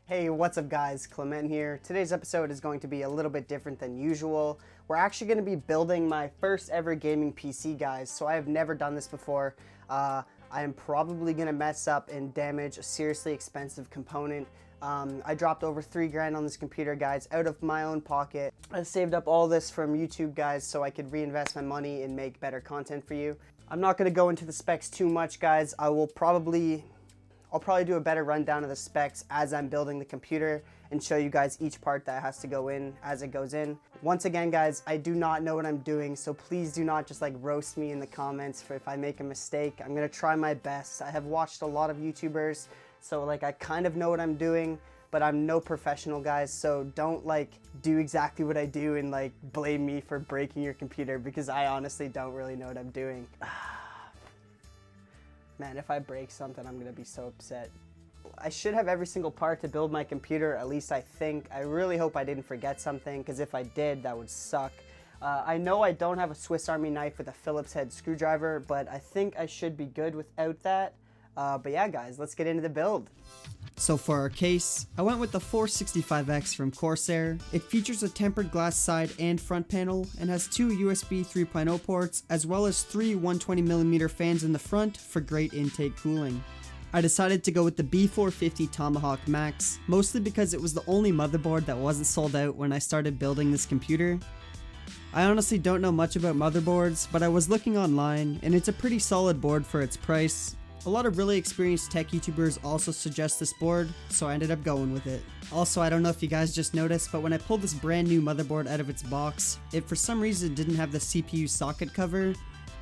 Hey, what's up guys, Clamen here. Today's episode is going to be a little bit different than usual. We're actually going to be building my first ever gaming PC, guys, so I have never done this before. I am probably going to mess up and damage a seriously expensive component. I dropped over $3 on this computer, guys, out of my own pocket. I saved up all this from YouTube, guys, so I could reinvest my money and make better content for you. I'm not going to go into the specs too much, guys. I'll probably do a better rundown of the specs as I'm building the computer and show you guys each part that has to go in as it goes in. Once again, guys, I do not know what I'm doing, so please do not just like roast me in the comments for if I make a mistake. I'm gonna try my best. I have watched a lot of YouTubers, so like I kind of know what I'm doing, but I'm no professional, guys, so don't like do exactly what I do and like blame me for breaking your computer, because I honestly don't really know what I'm doing. Man, if I break something, I'm gonna be so upset. I should have every single part to build my computer, at least I think. I really hope I didn't forget something, because if I did, that would suck. I know I don't have a Swiss Army knife with a Phillips head screwdriver, but I think I should be good without that. But yeah, guys, let's get into the build. So for our case, I went with the 465X from Corsair. It features a tempered glass side and front panel and has two USB 3.0 ports as well as three 120mm fans in the front for great intake cooling. I decided to go with the B450 Tomahawk Max, mostly because it was the only motherboard that wasn't sold out when I started building this computer. I honestly don't know much about motherboards, but I was looking online and it's a pretty solid board for its price. A lot of really experienced tech YouTubers also suggest this board, so I ended up going with it. Also, I don't know if you guys just noticed, but when I pulled this brand new motherboard out of its box, it for some reason didn't have the CPU socket cover.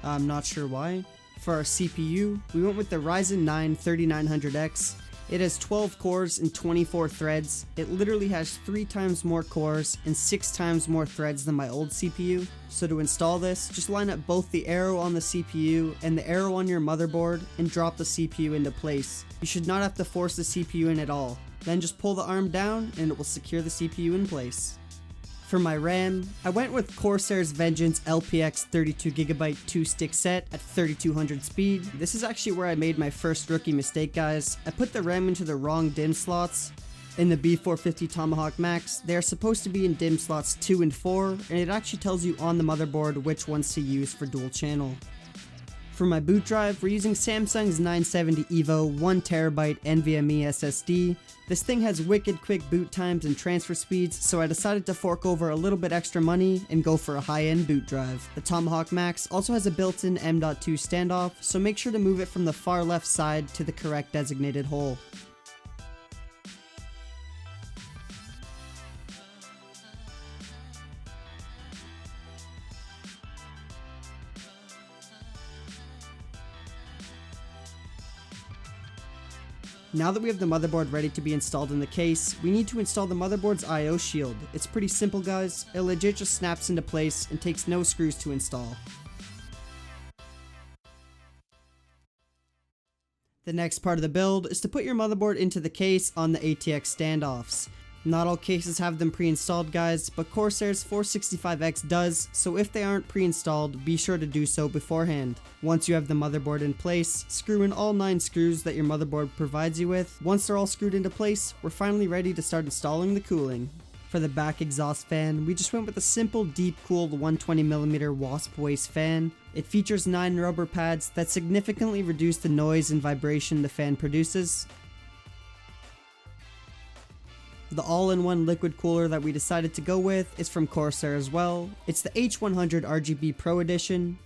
I'm not sure why. For our CPU, we went with the Ryzen 9 3900X. It has 12 cores and 24 threads. It literally has 3 times more cores and 6 times more threads than my old CPU. So to install this, just line up both the arrow on the CPU and the arrow on your motherboard and drop the CPU into place. You should not have to force the CPU in at all. Then just pull the arm down and it will secure the CPU in place. For my RAM, I went with Corsair's Vengeance LPX 32GB 2-stick set at 3200 speed. This is actually where I made my first rookie mistake, guys. I put the RAM into the wrong DIMM slots. In the B450 Tomahawk Max, they are supposed to be in DIMM slots 2 and 4, and it actually tells you on the motherboard which ones to use for dual channel. For my boot drive, we're using Samsung's 970 EVO 1TB NVMe SSD. This thing has wicked quick boot times and transfer speeds, so I decided to fork over a little bit extra money and go for a high-end boot drive. The Tomahawk Max also has a built-in M.2 standoff, so make sure to move it from the far left side to the correct designated hole. Now that we have the motherboard ready to be installed in the case, we need to install the motherboard's I/O shield. It's pretty simple, guys. It legit just snaps into place and takes no screws to install. The next part of the build is to put your motherboard into the case on the ATX standoffs. Not all cases have them pre-installed, guys, but Corsair's 465X does, so if they aren't pre-installed, be sure to do so beforehand. Once you have the motherboard in place, screw in all 9 screws that your motherboard provides you with. Once they're all screwed into place, we're finally ready to start installing the cooling. For the back exhaust fan, we just went with a simple deep-cooled 120mm wasp waist fan. It features 9 rubber pads that significantly reduce the noise and vibration the fan produces. The all-in-one liquid cooler that we decided to go with is from Corsair as well. It's the H100 RGB Pro Edition.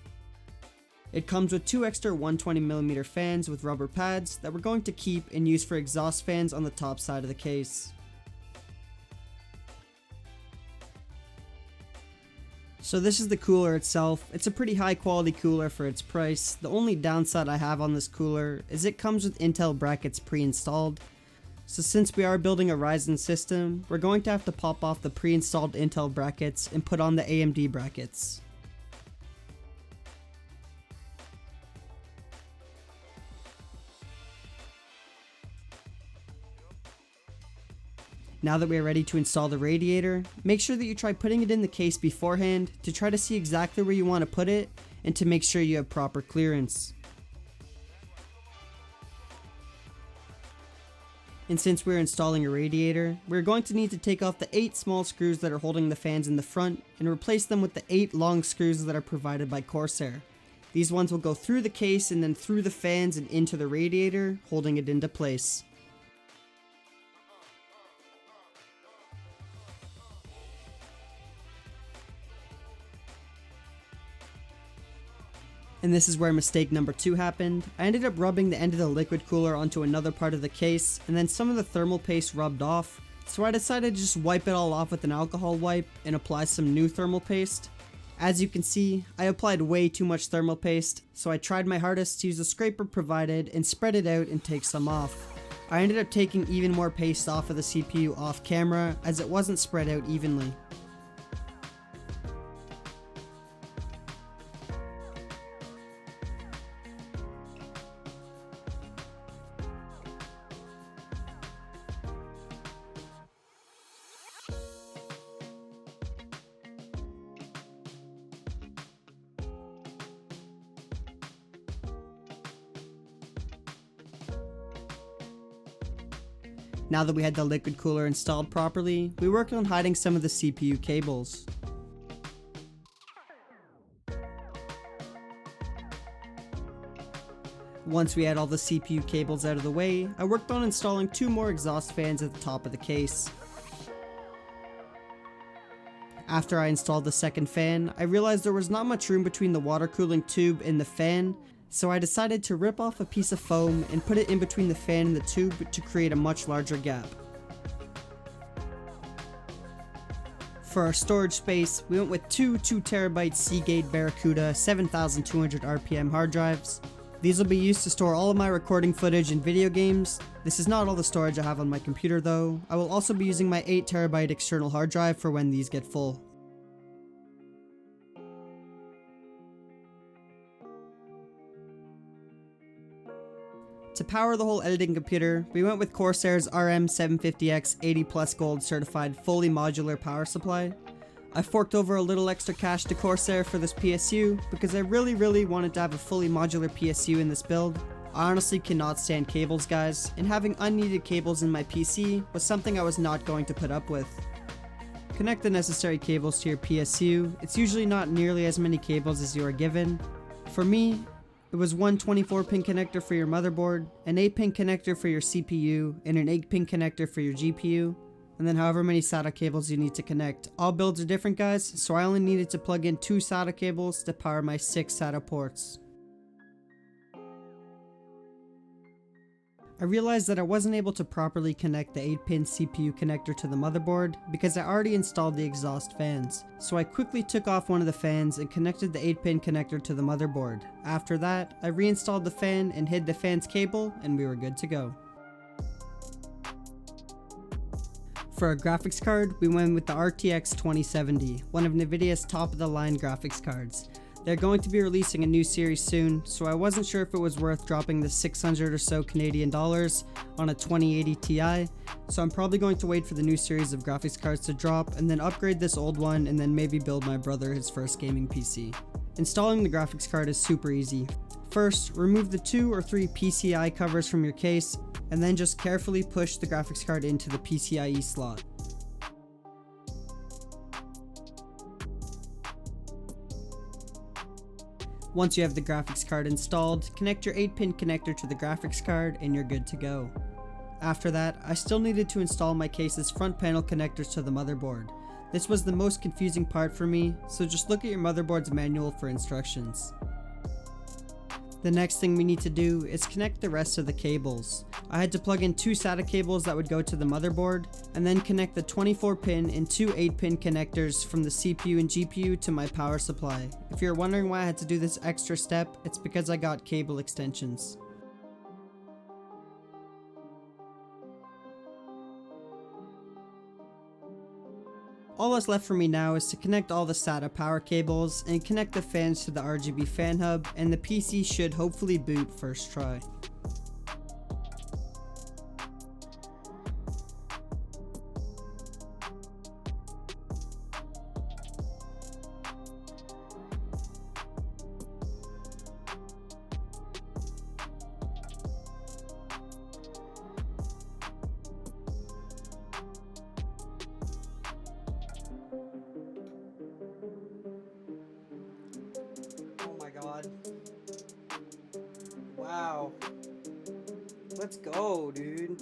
It comes with 2 extra 120mm fans with rubber pads that we're going to keep and use for exhaust fans on the top side of the case. So this is the cooler itself. It's a pretty high quality cooler for its price. The only downside I have on this cooler is it comes with Intel brackets pre-installed. So since we are building a Ryzen system, we're going to have to pop off the pre-installed Intel brackets and put on the AMD brackets. Now that we are ready to install the radiator, make sure that you try putting it in the case beforehand to try to see exactly where you want to put it and to make sure you have proper clearance. And since we're installing a radiator, we're going to need to take off the 8 small screws that are holding the fans in the front and replace them with the 8 long screws that are provided by Corsair. These ones will go through the case and then through the fans and into the radiator, holding it into place. And this is where mistake number 2 happened. I ended up rubbing the end of the liquid cooler onto another part of the case, and then some of the thermal paste rubbed off, so I decided to just wipe it all off with an alcohol wipe and apply some new thermal paste. As you can see, I applied way too much thermal paste, so I tried my hardest to use the scraper provided and spread it out and take some off. I ended up taking even more paste off of the CPU off camera as it wasn't spread out evenly. Now that we had the liquid cooler installed properly, we worked on hiding some of the CPU cables. Once we had all the CPU cables out of the way, I worked on installing 2 more exhaust fans at the top of the case. After I installed the second fan, I realized there was not much room between the water cooling tube and the fan, so I decided to rip off a piece of foam and put it in between the fan and the tube to create a much larger gap. For our storage space, we went with 2 2TB Seagate Barracuda 7200 RPM hard drives. These will be used to store all of my recording footage and video games. This is not all the storage I have on my computer though. I will also be using my 8TB external hard drive for when these get full. To power the whole editing computer, we went with Corsair's RM750X 80 Plus Gold certified fully modular power supply. I forked over a little extra cash to Corsair for this PSU because I really wanted to have a fully modular PSU in this build. I honestly cannot stand cables, guys, and having unneeded cables in my PC was something I was not going to put up with. Connect the necessary cables to your PSU. It's usually not nearly as many cables as you are given. For me, it was one 24-pin connector for your motherboard, an 8-pin connector for your CPU, and an 8-pin connector for your GPU, and then however many SATA cables you need to connect. All builds are different, guys, so I only needed to plug in 2 SATA cables to power my 6 SATA ports. I realized that I wasn't able to properly connect the 8-pin CPU connector to the motherboard because I already installed the exhaust fans, so I quickly took off one of the fans and connected the 8-pin connector to the motherboard. After that, I reinstalled the fan and hid the fan's cable, and we were good to go. For our graphics card, we went with the RTX 2070, one of Nvidia's top-of-the-line graphics cards. They're going to be releasing a new series soon, so I wasn't sure if it was worth dropping the 600 or so Canadian dollars on a 2080 Ti, so I'm probably going to wait for the new series of graphics cards to drop and then upgrade this old one and then maybe build my brother his first gaming PC. Installing the graphics card is super easy. First, remove the 2 or 3 PCI covers from your case, and then just carefully push the graphics card into the PCIe slot. Once you have the graphics card installed, connect your 8-pin connector to the graphics card and you're good to go. After that, I still needed to install my case's front panel connectors to the motherboard. This was the most confusing part for me, so just look at your motherboard's manual for instructions. The next thing we need to do is connect the rest of the cables. I had to plug in 2 SATA cables that would go to the motherboard, and then connect the 24-pin and 2 8-pin connectors from the CPU and GPU to my power supply. If you're wondering why I had to do this extra step, it's because I got cable extensions. All that's left for me now is to connect all the SATA power cables and connect the fans to the RGB fan hub, and the PC should hopefully boot first try. Let's go, dude.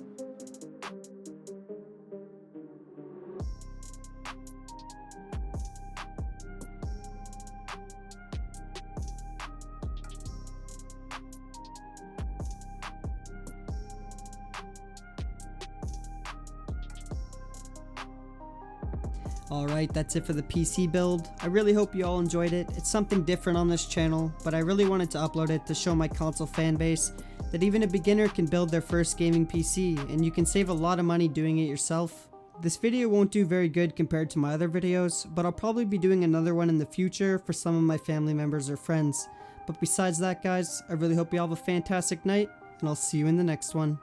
Alright, that's it for the PC build. I really hope you all enjoyed it. It's something different on this channel, but I really wanted to upload it to show my console fan base that even a beginner can build their first gaming PC, and you can save a lot of money doing it yourself. This video won't do very good compared to my other videos, but I'll probably be doing another one in the future for some of my family members or friends. But besides that guys, I really hope you all have a fantastic night, and I'll see you in the next one.